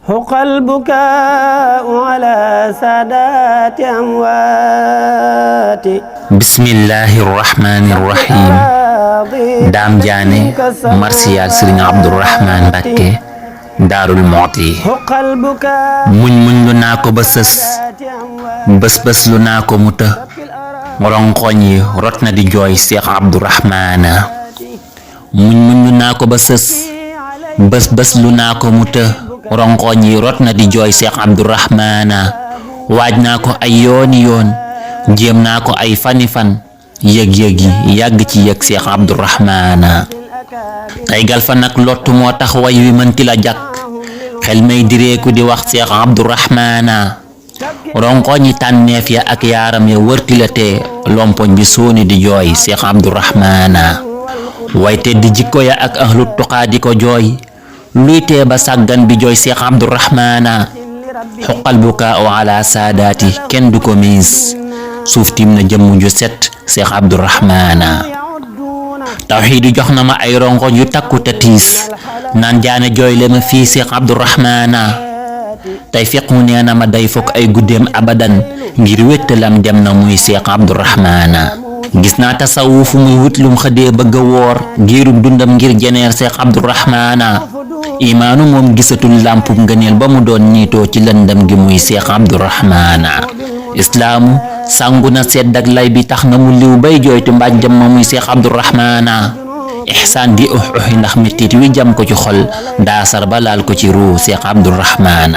حق البكاء على سادات أمواتي بسم الله الرحمن الرحيم دام جاني مرسيال سرين عبد الرحمن بكي دار المعطي حق البكاء من لناكو بس لناكو مته ronkoñi rotna di joy Cheikh Abdourahman muñ lunako bas lunako muta ronkoñi rotna di joy Cheikh Abdourahman wajna ko ay yoni yon jemna ko ay fani fan yeg yag ci yeg Cheikh Abdourahman tay gal fa nak lottu motax way wi man ti la jak xel may direeku di wax Cheikh Abdourahman ronkoñi tànneef ya ak yaaram ya wërtilate lompoñ bi soni di joy Cheikh Abdourahman way tedd jikko ya ak ahlu tuqa di ko joy luy tee ba sàggan bi joy Cheikh Abdourahman xuqal bukaa ala saadaati kenn du ko miis suuf tim na jëmm ju set Cheikh Abdourahman tawxiid jox na ma ay ronkoñ yu takku te tiis naan jaane joy le ma fii Cheikh Abdourahman tay fiqu neena ma day fokk ay guddem abadan ngir wéttalam dem na muy Cheikh Abdourahman gis na tasawuf muy wutlum xade bëgg wor giirum dundam ngir jeneer Cheikh Abdourahman imanu mom gisatul lampum ngeenel ba mu doon nito ci lëndam gi muy Cheikh Abdourahman islam sanguna sedd ak lay bi tax na mu liw bay joytu mbàjjam ma muy Cheikh Abdourahman ihsan di ndax metit wi jam ko ci xol da sar balal ko ci ru Cheikh Abdourahman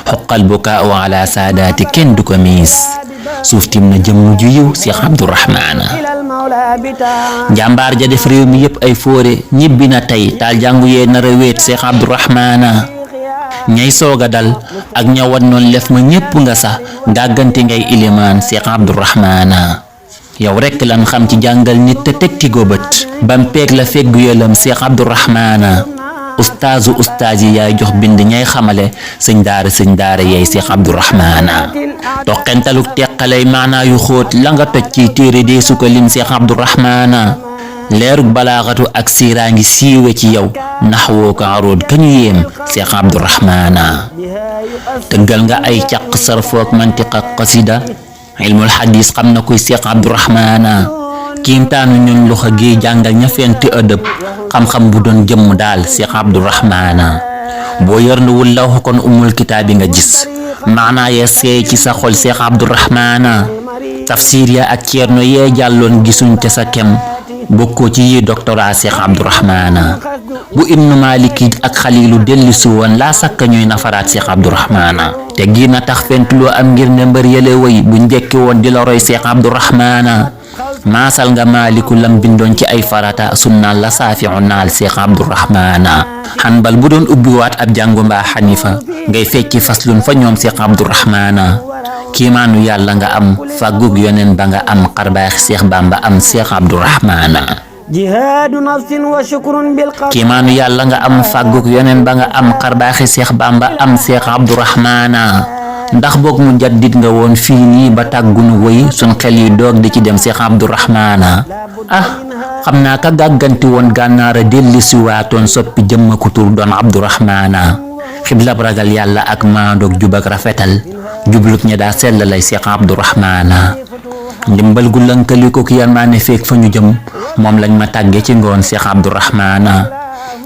xuqal bukaa ala saadaati kenn du ko miis suuf tim na jëmm ju yiw Cheikh Abdourahman jàmbaar ja def réew mi yépp ay fóore ñibbi na tey taal jàngu yee nar a wéet Cheikh Abdourahman ñay sooga dal ak ñawan noon lef ma ñépp nga sax gàggante ngay ilimaan Cheikh Abdourahman yow rek lan xam ci jàngal nit te teg ci gobat bam peeg la feggu yelam Cheikh Abdourahman ustaazu ustaazi yaay jox bind ñay xamale sëñ daara yaay Cheikh Abdourahman toqentaluk teqalay maana yu xóot la nga toj ci téere dee su ko lim Cheikh Abdourahman leeruk balaaxatu ak siiraa ngi siiwe ci yow naxwoo ko arood kañu yéem Cheikh Abdourahman tëggal nga ay caq sarfook mantiqa qasida ilmul hadis xam na koy Cheikh Abdourahman kiimtaanu ñun lu xagee jàngal ña fenti ëdëb xam-xam bu doon jëmm daal Cheikh Abdourahman boo yornuwul law kon umul kitaabi nga gis maanaa ya seey ci sa xol Cheikh Abdourahman tafsir ya ak ceerno yee jàlloon gisuñ ca sa kem bokkoo ci yi doctorat Cheikh Abdourahman bu ibnu maliki ak xalilu dellisu woon laa sakka ñuy nafaraat Cheikh Abdourahman te gi na tax fentuloo am ngir ne mbër yële woy bu njekki woon di la roy Cheikh Abdourahman maasal nga maaliku lam bindoon ci ay farata sunnal la saafiu naal Cheikh Abdourahman hanbal bu doon ubbiwaat ab jàngu mbaa xanifa ngay fecci faslun fa ñoom Cheikh Abdourahman kiimaanu yàlla nga am fàggug yonen ba nga am xarbaax Cheikh Bamba am Cheikh Abdourahman kiimaanu yàlla nga am fàggug yonen ba nga am xarbaaxi Cheikh Bamba am Cheikh Abdourahman ndax boog mu jaddit nga woon fii nii ba tàggunu woy sun xel yi doog di ci dem Cheikh Abdourahman xam naa ka gàgganti woon gànnaara dellusi waatoon soppi jëmma ku tur doon Abdourahman xiblab ragal yàlla ak maandoog jub ak rafetal jublut ña daa sell lay Cheikh Abdourahman ndimbal gu lënkaliko ki yërmaane feek fa ñu jëm moom lañ ma tàgge ci ngoon Cheikh Abdourahman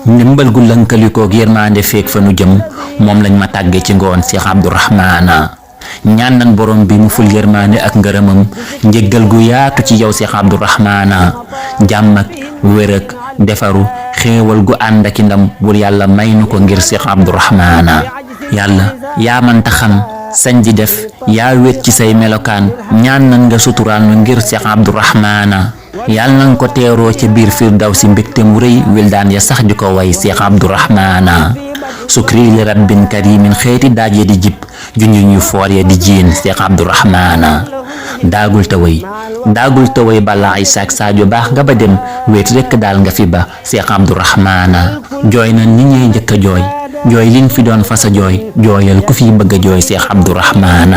ndimbal gu lënkaliko ki yërmaane feek fa ñu jëm moom lañ ma tàgge ci ngoon Cheikh Abdourahman ñaan nan borom bi mu ful yërmaane ak ngërëmam njéggal gu yaatu ci yow Cheikh Abdourahman jàmm ak wér ak defaru xéewal gu ànd ak ndam bur yàlla may nu ko ngir Cheikh Abdourahman yàlla yaa manta xam sañ di def yaa wét ci say melokaan ñaan nan nga suturaal nu ngir Cheikh Abdourahman yàlla nan ko teeroo ca biir firdawsi mbégte mu rëy wildaan ya sax di ko way Cheikh Abdourahman sukri li rabbin karimin xeeti daaj ya di jib junju ñu foor ya di jiin Cheikh Abdourahman daagul taway bala ay saak saajo baax nga ba dem wéet rekk daal nga fi ba Cheikh Abdourahman jooy na nit ñee njëkk a jooy liñ fi doon fasa jooyal ku fi bëgg a jooy Cheikh Abdourahman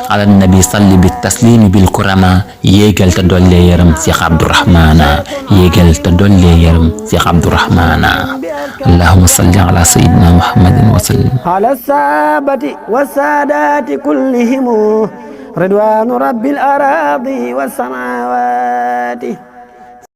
ala nabi salli bi taslimi bil kurama yéegal te dollee yaram Cheikh Abdourahmana yéegal te dollee yaram Cheikh Abdourahmana allahumma salli ala sayyidina muhammadin wa sallim ala saabati wa saadaati kullihim ridwaanu rabbil araadi was samaawaati